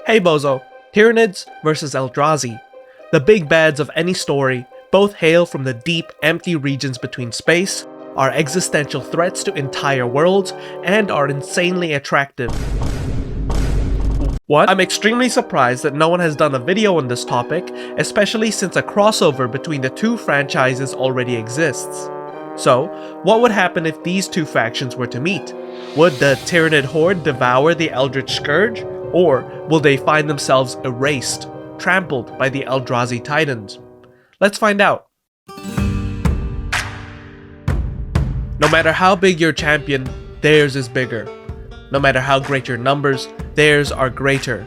Hey Bozo, Tyranids vs Eldrazi. The big bads of any story both hail from the deep, empty regions between space, are existential threats to entire worlds, and are insanely attractive. What? I'm extremely surprised that no one has done a video on this topic, especially since a crossover between the two franchises already exists. So, what would happen if these two factions were to meet? Would the Tyranid horde devour the Eldritch Scourge? Or will they find themselves erased, trampled by the Eldrazi Titans? Let's find out. No matter how big your champion, theirs is bigger. No matter how great your numbers, theirs are greater.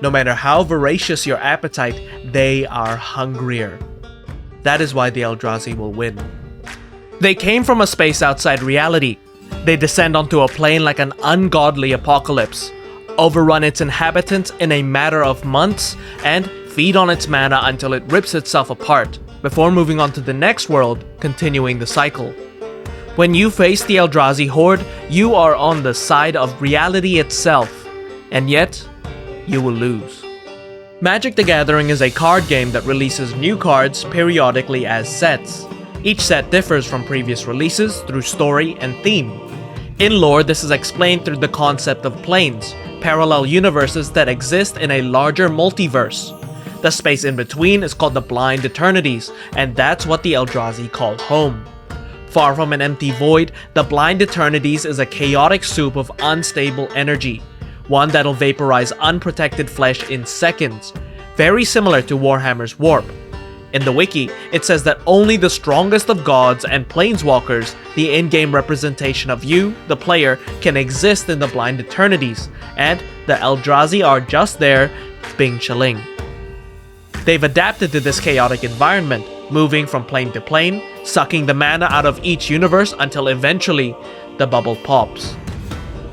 No matter how voracious your appetite, they are hungrier. That is why the Eldrazi will win. They came from a space outside reality. They descend onto a plane like an ungodly apocalypse, overrun its inhabitants in a matter of months, and feed on its mana until it rips itself apart, before moving on to the next world, continuing the cycle. When you face the Eldrazi horde, you are on the side of reality itself, and yet, you will lose. Magic the Gathering is a card game that releases new cards periodically as sets. Each set differs from previous releases through story and theme. In lore, this is explained through the concept of planes, parallel universes that exist in a larger multiverse. The space in between is called the Blind Eternities, and that's what the Eldrazi call home. Far from an empty void, the Blind Eternities is a chaotic soup of unstable energy, one that'll vaporize unprotected flesh in seconds, very similar to Warhammer's Warp. In the wiki, it says that only the strongest of gods and planeswalkers, the in-game representation of you, the player, can exist in the Blind Eternities, and the Eldrazi are just there, Bing Chilling. They've adapted to this chaotic environment, moving from plane to plane, sucking the mana out of each universe until eventually, the bubble pops.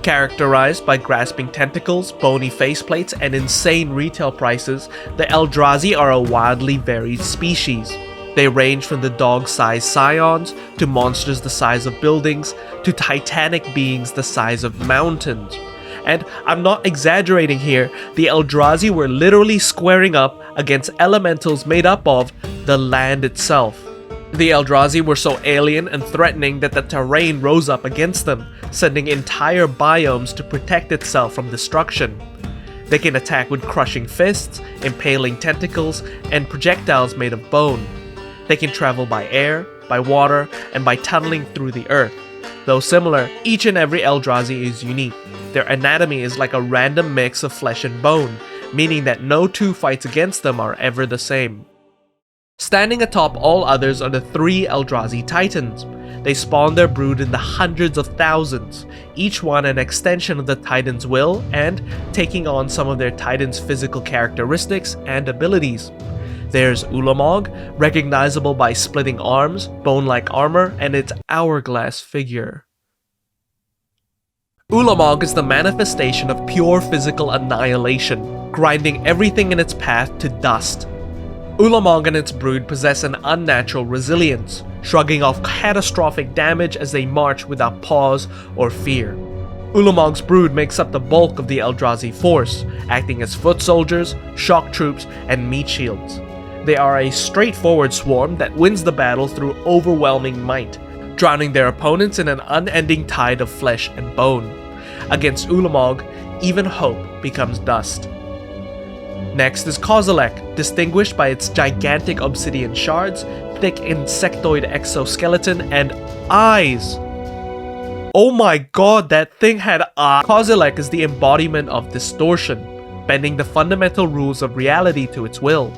Characterized by grasping tentacles, bony faceplates, and insane retail prices, the Eldrazi are a wildly varied species. They range from the dog-sized scions, to monsters the size of buildings, to titanic beings the size of mountains. And I'm not exaggerating here, the Eldrazi were literally squaring up against elementals made up of the land itself. The Eldrazi were so alien and threatening that the terrain rose up against them, sending entire biomes to protect itself from destruction. They can attack with crushing fists, impaling tentacles, and projectiles made of bone. They can travel by air, by water, and by tunneling through the earth. Though similar, each and every Eldrazi is unique. Their anatomy is like a random mix of flesh and bone, meaning that no two fights against them are ever the same. Standing atop all others are the three Eldrazi Titans. They spawn their brood in the hundreds of thousands, each one an extension of the Titan's will and taking on some of their Titan's physical characteristics and abilities. There's Ulamog, recognizable by splitting arms, bone-like armor, and its hourglass figure. Ulamog is the manifestation of pure physical annihilation, grinding everything in its path to dust. Ulamog and its brood possess an unnatural resilience, shrugging off catastrophic damage as they march without pause or fear. Ulamog's brood makes up the bulk of the Eldrazi force, acting as foot soldiers, shock troops, and meat shields. They are a straightforward swarm that wins the battle through overwhelming might, drowning their opponents in an unending tide of flesh and bone. Against Ulamog, even hope becomes dust. Next is Kozilek, distinguished by its gigantic obsidian shards, thick insectoid exoskeleton, and eyes. Oh my god, that thing had eyes! Kozilek is the embodiment of distortion, bending the fundamental rules of reality to its will.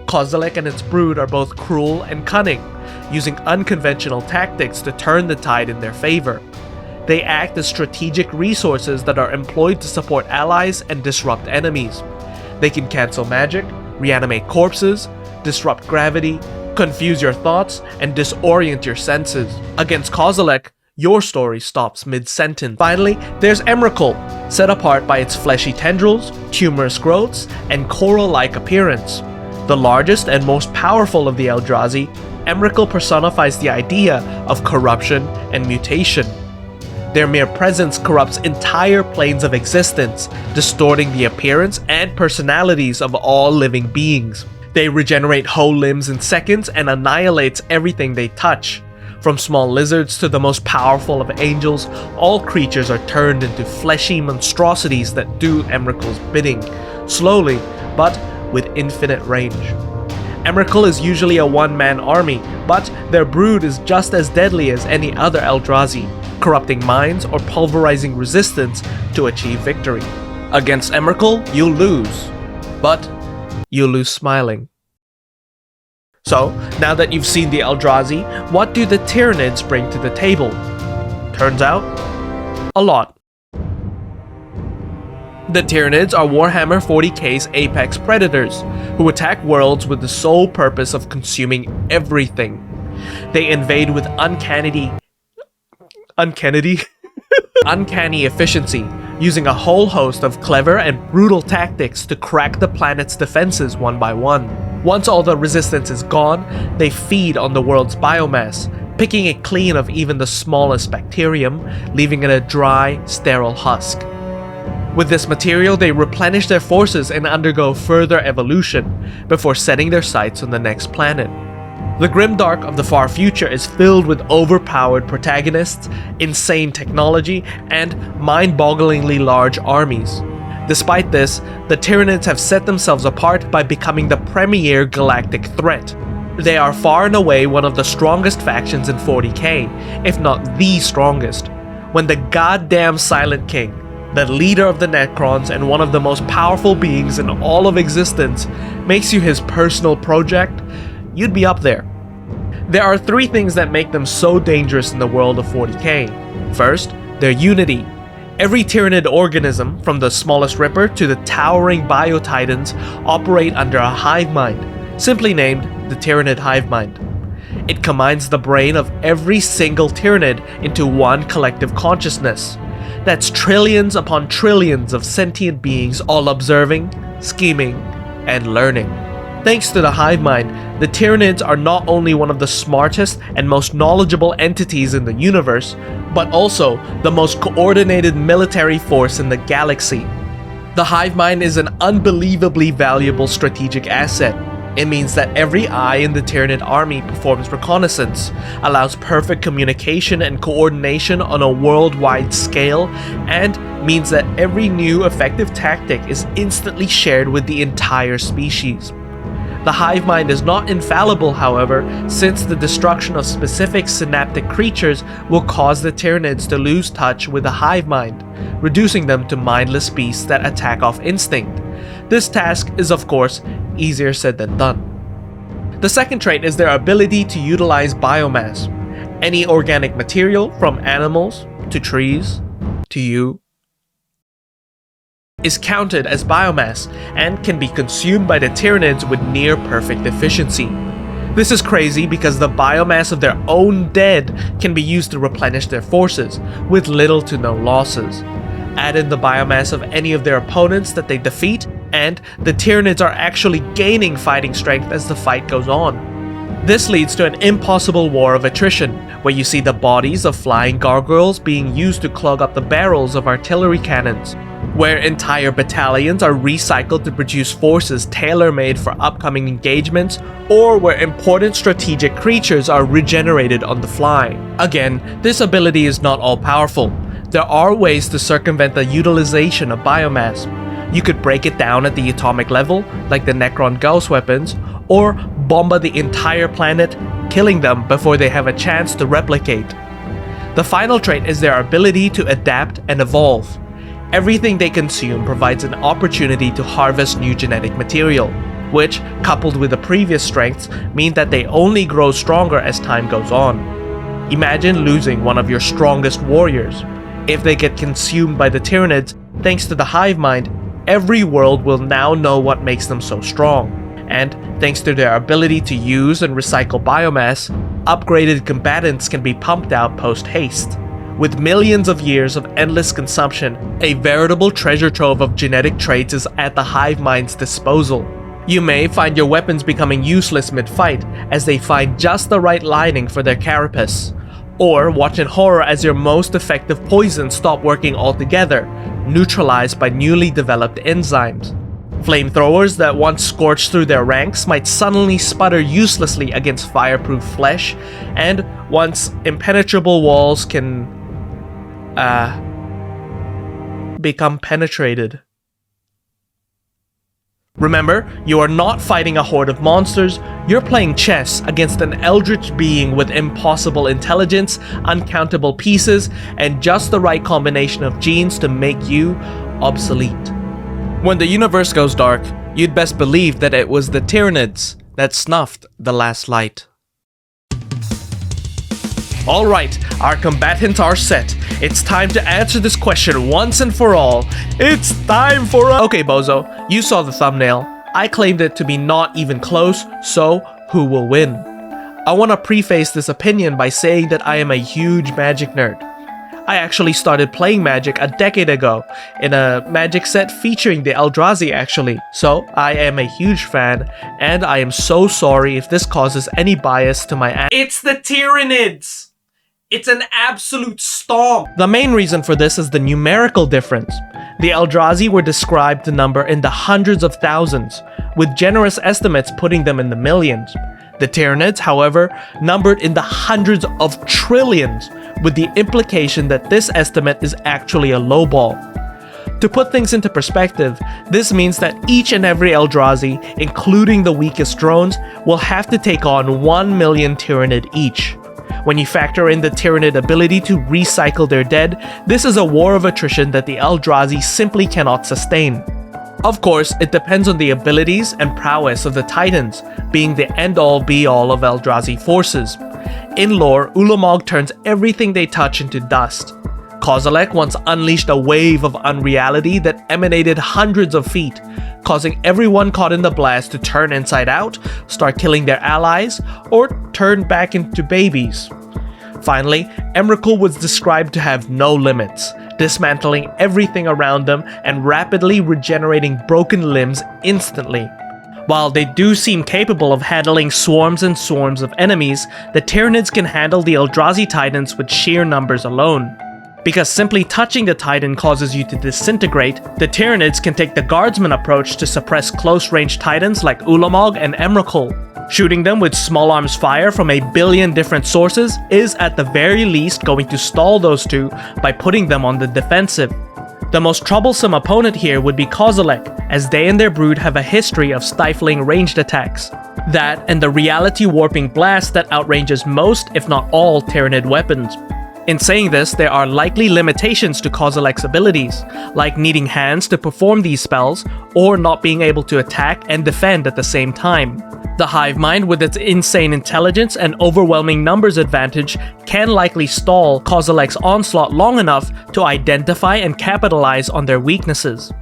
Kozilek and its brood are both cruel and cunning, using unconventional tactics to turn the tide in their favor. They act as strategic resources that are employed to support allies and disrupt enemies. They can cancel magic, reanimate corpses, disrupt gravity, confuse your thoughts, and disorient your senses. Against Kozilek, your story stops mid-sentence. Finally, there's Emrakul, set apart by its fleshy tendrils, tumorous growths, and coral-like appearance. The largest and most powerful of the Eldrazi, Emrakul personifies the idea of corruption and mutation. Their mere presence corrupts entire planes of existence, distorting the appearance and personalities of all living beings. They regenerate whole limbs in seconds and annihilates everything they touch. From small lizards to the most powerful of angels, all creatures are turned into fleshy monstrosities that do Emrakul's bidding, slowly, but with infinite range. Emrakul is usually a one-man army, but their brood is just as deadly as any other Eldrazi, corrupting minds or pulverizing resistance to achieve victory. Against Emrakul, you'll lose, but you'll lose smiling. So, now that you've seen the Eldrazi, what do the Tyranids bring to the table? Turns out, a lot. The Tyranids are Warhammer 40k's apex predators, who attack worlds with the sole purpose of consuming everything. They invade with uncanny efficiency, using a whole host of clever and brutal tactics to crack the planet's defenses one by one. Once all the resistance is gone, they feed on the world's biomass, picking it clean of even the smallest bacterium, leaving it a dry, sterile husk. With this material, they replenish their forces and undergo further evolution, before setting their sights on the next planet. The grimdark of the far future is filled with overpowered protagonists, insane technology, and mind-bogglingly large armies. Despite this, the Tyranids have set themselves apart by becoming the premier galactic threat. They are far and away one of the strongest factions in 40k, if not the strongest. When the goddamn Silent King, the leader of the Necrons and one of the most powerful beings in all of existence, makes you his personal project, you'd be up there. There are three things that make them so dangerous in the world of 40k. First, their unity. Every Tyranid organism, from the smallest Ripper to the towering Biotitans, operate under a hive mind, simply named the Tyranid hive mind. It combines the brain of every single Tyranid into one collective consciousness. That's trillions upon trillions of sentient beings all observing, scheming, and learning. Thanks to the hive mind, the Tyranids are not only one of the smartest and most knowledgeable entities in the universe, but also the most coordinated military force in the galaxy. The hive mind is an unbelievably valuable strategic asset. It means that every eye in the Tyranid army performs reconnaissance, allows perfect communication and coordination on a worldwide scale, and means that every new effective tactic is instantly shared with the entire species. The hive mind is not infallible, however, since the destruction of specific synaptic creatures will cause the Tyranids to lose touch with the hive mind, reducing them to mindless beasts that attack off instinct. This task is, of course, easier said than done. The second trait is their ability to utilize biomass. Any organic material, from animals to trees to you, is counted as biomass and can be consumed by the Tyranids with near perfect efficiency. This is crazy because the biomass of their own dead can be used to replenish their forces, with little to no losses. Add in the biomass of any of their opponents that they defeat, and the Tyranids are actually gaining fighting strength as the fight goes on. This leads to an impossible war of attrition, where you see the bodies of flying gargoyles being used to clog up the barrels of artillery cannons, where entire battalions are recycled to produce forces tailor-made for upcoming engagements, or where important strategic creatures are regenerated on the fly. Again, this ability is not all-powerful. There are ways to circumvent the utilization of biomass. You could break it down at the atomic level, like the Necron Gauss weapons, or bomba the entire planet, killing them before they have a chance to replicate. The final trait is their ability to adapt and evolve. Everything they consume provides an opportunity to harvest new genetic material, which, coupled with the previous strengths, mean that they only grow stronger as time goes on. Imagine losing one of your strongest warriors. If they get consumed by the Tyranids, thanks to the hive mind, every world will now know what makes them so strong. And thanks to their ability to use and recycle biomass, upgraded combatants can be pumped out post-haste. With millions of years of endless consumption, a veritable treasure trove of genetic traits is at the hive mind's disposal. You may find your weapons becoming useless mid-fight as they find just the right lining for their carapace. Or watch in horror as your most effective poisons stop working altogether, neutralized by newly developed enzymes. Flamethrowers that once scorched through their ranks might suddenly sputter uselessly against fireproof flesh, and once impenetrable walls can become penetrated. Remember, you are not fighting a horde of monsters, you're playing chess against an eldritch being with impossible intelligence, uncountable pieces, and just the right combination of genes to make you obsolete. When the universe goes dark, you'd best believe that it was the Tyranids that snuffed the last light. Alright, our combatants are set. It's time to answer this question once and for all. It's time for a— Okay, Bozo, you saw the thumbnail. I claimed it to be not even close, so who will win? I want to preface this opinion by saying that I am a huge Magic nerd. I actually started playing Magic a decade ago, in a Magic set featuring the Eldrazi actually, so I am a huge fan, and I am so sorry if this causes any bias to my— It's the Tyranids! It's an absolute stomp! The main reason for this is the numerical difference. The Eldrazi were described to number in the hundreds of thousands, with generous estimates putting them in the millions. The Tyranids, however, numbered in the hundreds of trillions, with the implication that this estimate is actually a lowball. To put things into perspective, this means that each and every Eldrazi, including the weakest drones, will have to take on 1 million Tyranid each. When you factor in the Tyranid ability to recycle their dead, this is a war of attrition that the Eldrazi simply cannot sustain. Of course, it depends on the abilities and prowess of the Titans, being the end-all be-all of Eldrazi forces. In lore, Ulamog turns everything they touch into dust. Kozilek once unleashed a wave of unreality that emanated hundreds of feet, causing everyone caught in the blast to turn inside out, start killing their allies, or turn back into babies. Finally, Emrakul was described to have no limits, dismantling everything around them and rapidly regenerating broken limbs instantly. While they do seem capable of handling swarms and swarms of enemies, the Tyranids can handle the Eldrazi Titans with sheer numbers alone. Because simply touching the Titan causes you to disintegrate, the Tyranids can take the Guardsman approach to suppress close-range Titans like Ulamog and Emrakul. Shooting them with small arms fire from a billion different sources is at the very least going to stall those two by putting them on the defensive. The most troublesome opponent here would be Kozilek, as they and their brood have a history of stifling ranged attacks. That and the reality warping blast that outranges most, if not all, Tyranid weapons. In saying this, there are likely limitations to Kozilek's abilities, like needing hands to perform these spells, or not being able to attack and defend at the same time. The Hive Mind, with its insane intelligence and overwhelming numbers advantage, can likely stall Kozilek's onslaught long enough to identify and capitalize on their weaknesses.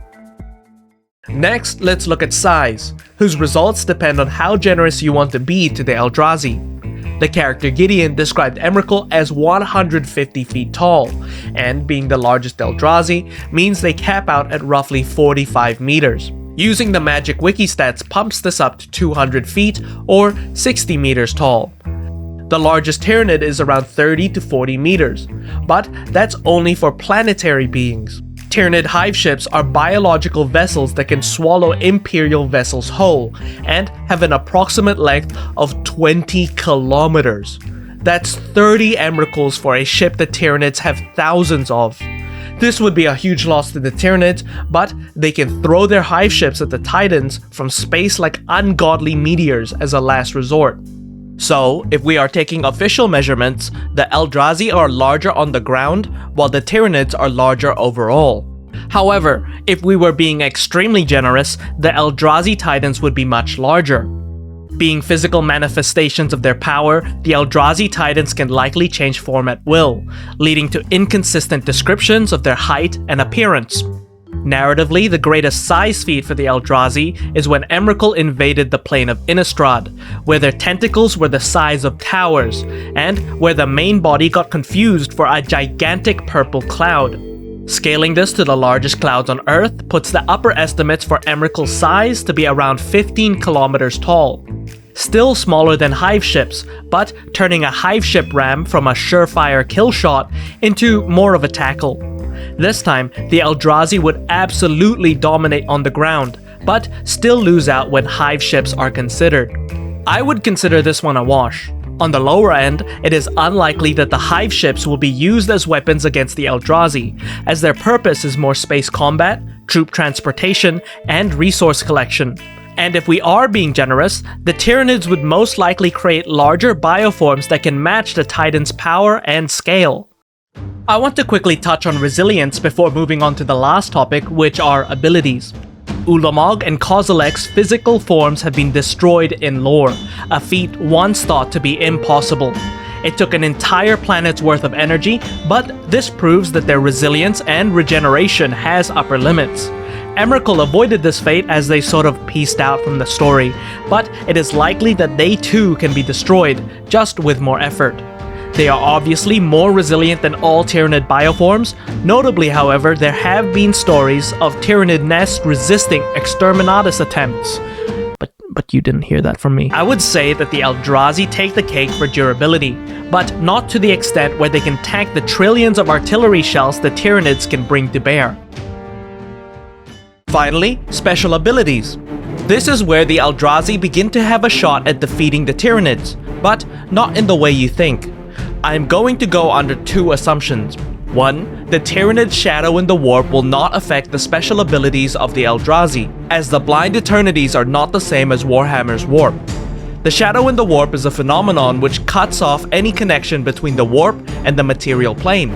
Next, let's look at size, whose results depend on how generous you want to be to the Eldrazi. The character Gideon described Emrakul as 150 feet tall, and being the largest Eldrazi means they cap out at roughly 45 meters. Using the Magic Wiki stats pumps this up to 200 feet or 60 meters tall. The largest Tyranid is around 30 to 40 meters, but that's only for planetary beings. Tyranid hive ships are biological vessels that can swallow Imperial vessels whole, and have an approximate length of 20 kilometers. That's 30 Emrakuls for a ship the Tyranids have thousands of. This would be a huge loss to the Tyranids, but they can throw their hive ships at the Titans from space like ungodly meteors as a last resort. So, if we are taking official measurements, the Eldrazi are larger on the ground, while the Tyranids are larger overall. However, if we were being extremely generous, the Eldrazi Titans would be much larger. Being physical manifestations of their power, the Eldrazi Titans can likely change form at will, leading to inconsistent descriptions of their height and appearance. Narratively, the greatest size feat for the Eldrazi is when Emrakul invaded the plane of Innistrad, where their tentacles were the size of towers, and where the main body got confused for a gigantic purple cloud. Scaling this to the largest clouds on Earth puts the upper estimates for Emrakul's size to be around 15 kilometers tall. still smaller than hive ships, but turning a hive ship ram from a surefire kill shot into more of a tackle. This time, the Eldrazi would absolutely dominate on the ground, but still lose out when hive ships are considered. I would consider this one a wash. On the lower end, it is unlikely that the hive ships will be used as weapons against the Eldrazi, as their purpose is more space combat, troop transportation, and resource collection. And if we are being generous, the Tyranids would most likely create larger bioforms that can match the Titan's power and scale. I want to quickly touch on resilience before moving on to the last topic, which are abilities. Ulamog and Kozilek's physical forms have been destroyed in lore, a feat once thought to be impossible. It took an entire planet's worth of energy, but this proves that their resilience and regeneration has upper limits. Emrakul avoided this fate as they sort of pieced out from the story, but it is likely that they too can be destroyed, just with more effort. They are obviously more resilient than all Tyranid bioforms. Notably, however, there have been stories of Tyranid nests resisting Exterminatus attempts. But you didn't hear that from me. I would say that the Eldrazi take the cake for durability, but not to the extent where they can tank the trillions of artillery shells the Tyranids can bring to bear. Finally, special abilities. This is where the Eldrazi begin to have a shot at defeating the Tyranids, but not in the way you think. I am going to go under two assumptions. One, the Tyranid Shadow in the Warp will not affect the special abilities of the Eldrazi, as the Blind Eternities are not the same as Warhammer's Warp. The Shadow in the Warp is a phenomenon which cuts off any connection between the Warp and the material plane.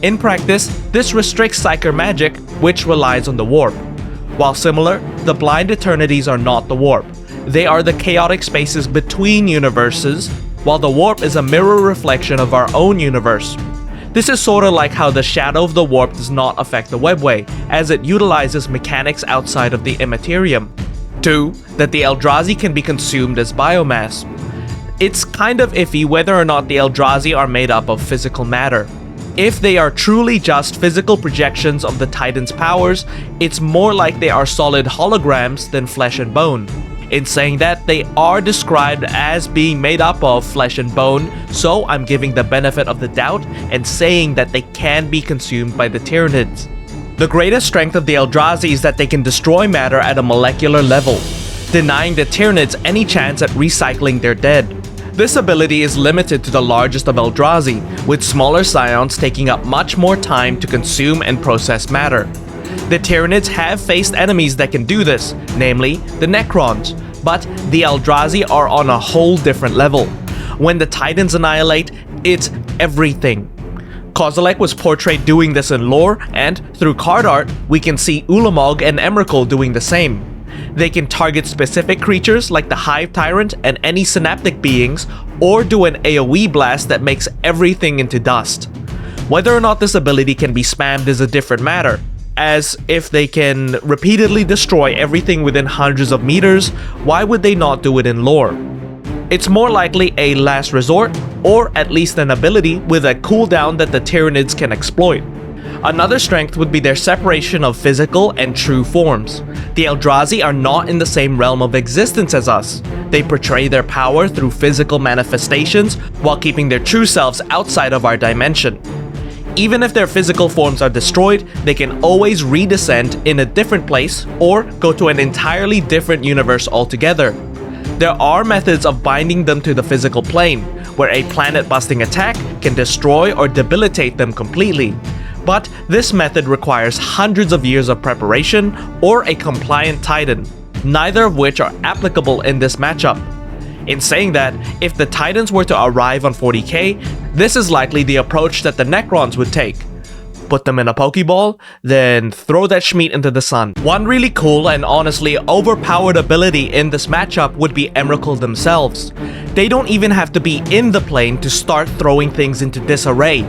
In practice, this restricts Psyker magic, which relies on the Warp. While similar, the Blind Eternities are not the Warp. They are the chaotic spaces between universes, while the Warp is a mirror reflection of our own universe. This is sorta like how the Shadow of the Warp does not affect the Webway, as it utilizes mechanics outside of the Immaterium. 2. That the Eldrazi can be consumed as biomass. It's kind of iffy whether or not the Eldrazi are made up of physical matter. If they are truly just physical projections of the Titan's powers, it's more like they are solid holograms than flesh and bone. In saying that, they are described as being made up of flesh and bone, so I'm giving the benefit of the doubt and saying that they can be consumed by the Tyranids. The greatest strength of the Eldrazi is that they can destroy matter at a molecular level, denying the Tyranids any chance at recycling their dead. This ability is limited to the largest of Eldrazi, with smaller scions taking up much more time to consume and process matter. The Tyranids have faced enemies that can do this, namely the Necrons, but the Eldrazi are on a whole different level. When the Titans annihilate, it's everything. Kozilek was portrayed doing this in lore, and through card art, we can see Ulamog and Emrakul doing the same. They can target specific creatures like the Hive Tyrant and any synaptic beings, or do an AoE blast that makes everything into dust. Whether or not this ability can be spammed is a different matter, as if they can repeatedly destroy everything within hundreds of meters, why would they not do it in lore? It's more likely a last resort, or at least an ability with a cooldown that the Tyranids can exploit. Another strength would be their separation of physical and true forms. The Eldrazi are not in the same realm of existence as us. They portray their power through physical manifestations while keeping their true selves outside of our dimension. Even if their physical forms are destroyed, they can always redescend in a different place or go to an entirely different universe altogether. There are methods of binding them to the physical plane, where a planet-busting attack can destroy or debilitate them completely. But this method requires hundreds of years of preparation or a compliant Titan, neither of which are applicable in this matchup. In saying that, if the Titans were to arrive on 40k, this is likely the approach that the Necrons would take. Put them in a Pokeball, then throw that Schmeat into the sun. One really cool and honestly overpowered ability in this matchup would be Emrakul themselves. They don't even have to be in the plane to start throwing things into disarray.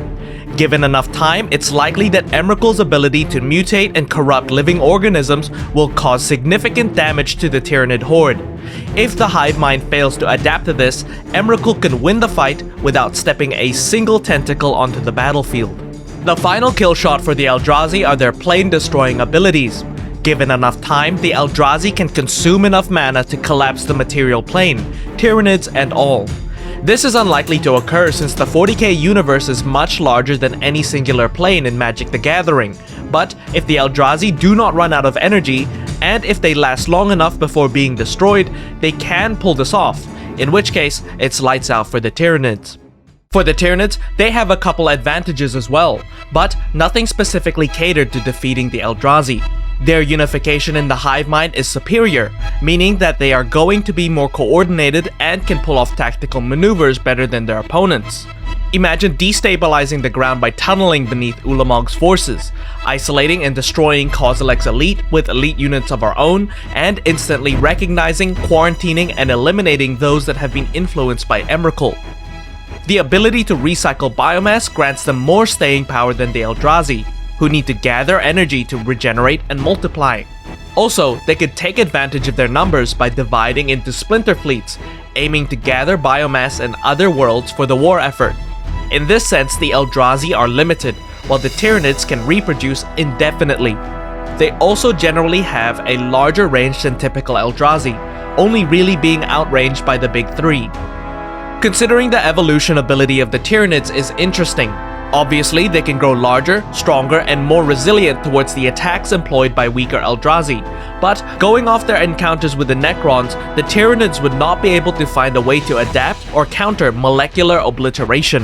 Given enough time, it's likely that Emrakul's ability to mutate and corrupt living organisms will cause significant damage to the Tyranid horde. If the hive mind fails to adapt to this, Emrakul can win the fight without stepping a single tentacle onto the battlefield. The final kill shot for the Eldrazi are their plane-destroying abilities. Given enough time, the Eldrazi can consume enough mana to collapse the material plane, Tyranids and all. This is unlikely to occur since the 40k universe is much larger than any singular plane in Magic the Gathering, but if the Eldrazi do not run out of energy, and if they last long enough before being destroyed, they can pull this off, in which case it's lights out for the Tyranids. For the Tyranids, they have a couple advantages as well, but nothing specifically catered to defeating the Eldrazi. Their unification in the hive mind is superior, meaning that they are going to be more coordinated and can pull off tactical maneuvers better than their opponents. Imagine destabilizing the ground by tunneling beneath Ulamog's forces, isolating and destroying Kozilek's elite with elite units of our own, and instantly recognizing, quarantining, and eliminating those that have been influenced by Emrakul. The ability to recycle biomass grants them more staying power than the Eldrazi, who need to gather energy to regenerate and multiply. Also, they could take advantage of their numbers by dividing into splinter fleets, aiming to gather biomass in other worlds for the war effort. In this sense, the Eldrazi are limited, while the Tyranids can reproduce indefinitely. They also generally have a larger range than typical Eldrazi, only really being outranged by the big three. Considering the evolution ability of the Tyranids is interesting. Obviously, they can grow larger, stronger, and more resilient towards the attacks employed by weaker Eldrazi, but going off their encounters with the Necrons, the Tyranids would not be able to find a way to adapt or counter molecular obliteration.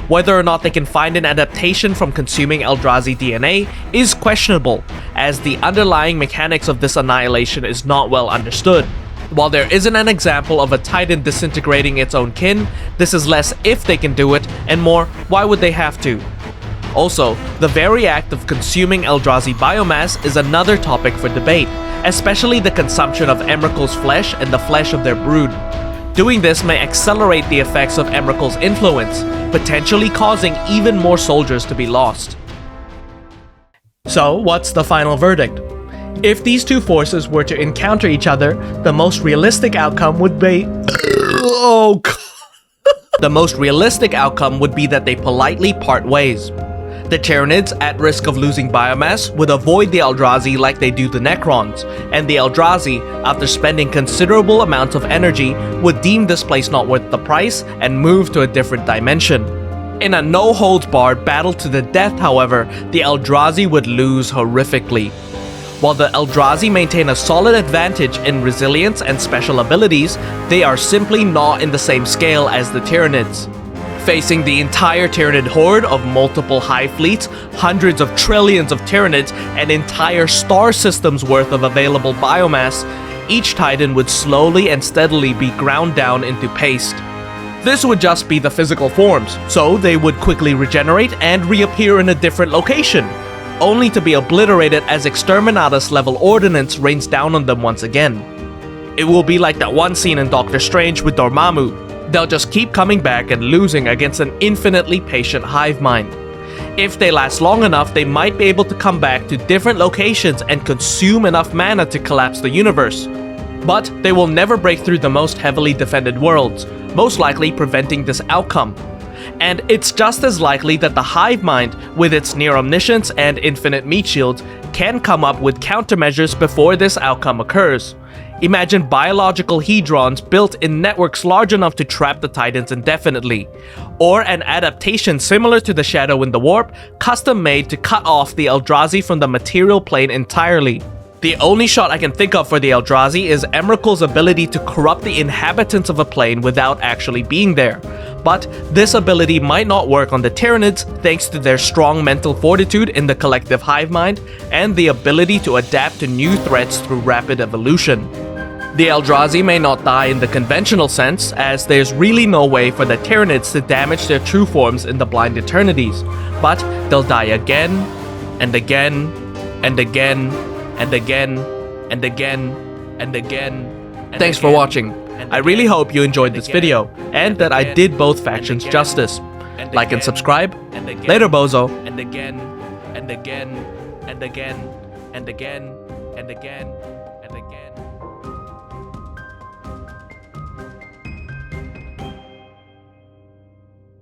Whether or not they can find an adaptation from consuming Eldrazi DNA is questionable, as the underlying mechanics of this annihilation is not well understood. While there isn't an example of a Titan disintegrating its own kin, this is less if they can do it, and more, why would they have to? Also, the very act of consuming Eldrazi biomass is another topic for debate, especially the consumption of Emrakul's flesh and the flesh of their brood. Doing this may accelerate the effects of Emrakul's influence, potentially causing even more soldiers to be lost. So, what's the final verdict? If these two forces were to encounter each other, the most realistic outcome would be... Oh, God. The most realistic outcome would be that they politely part ways. The Tyranids, at risk of losing biomass, would avoid the Eldrazi like they do the Necrons, and the Eldrazi, after spending considerable amounts of energy, would deem this place not worth the price and move to a different dimension. In a no-holds-barred battle to the death, however, the Eldrazi would lose horrifically. While the Eldrazi maintain a solid advantage in resilience and special abilities, they are simply not in the same scale as the Tyranids. Facing the entire Tyranid horde of multiple hive fleets, hundreds of trillions of Tyranids, and entire star systems worth of available biomass, each Titan would slowly and steadily be ground down into paste. This would just be the physical forms, so they would quickly regenerate and reappear in a different location, only to be obliterated as Exterminatus-level ordnance rains down on them once again. It will be like that one scene in Doctor Strange with Dormammu. They'll just keep coming back and losing against an infinitely patient hive mind. If they last long enough, they might be able to come back to different locations and consume enough mana to collapse the universe. But they will never break through the most heavily defended worlds, most likely preventing this outcome. And it's just as likely that the hive mind, with its near omniscience and infinite meat shields, can come up with countermeasures before this outcome occurs. Imagine biological hedrons built in networks large enough to trap the Titans indefinitely, or an adaptation similar to the Shadow in the Warp, custom made to cut off the Eldrazi from the material plane entirely. The only shot I can think of for the Eldrazi is Emrakul's ability to corrupt the inhabitants of a plane without actually being there. But this ability might not work on the Tyranids thanks to their strong mental fortitude in the collective hive mind and the ability to adapt to new threats through rapid evolution. The Eldrazi may not die in the conventional sense, as there's really no way for the Tyranids to damage their true forms in the Blind Eternities, but they'll die again, and again, and again, and again, and again, and again. Thanks for watching. I really hope you enjoyed this video, and that I did both factions justice. Like and subscribe. Later, Bozo. And again, and again, and again, and again, and again.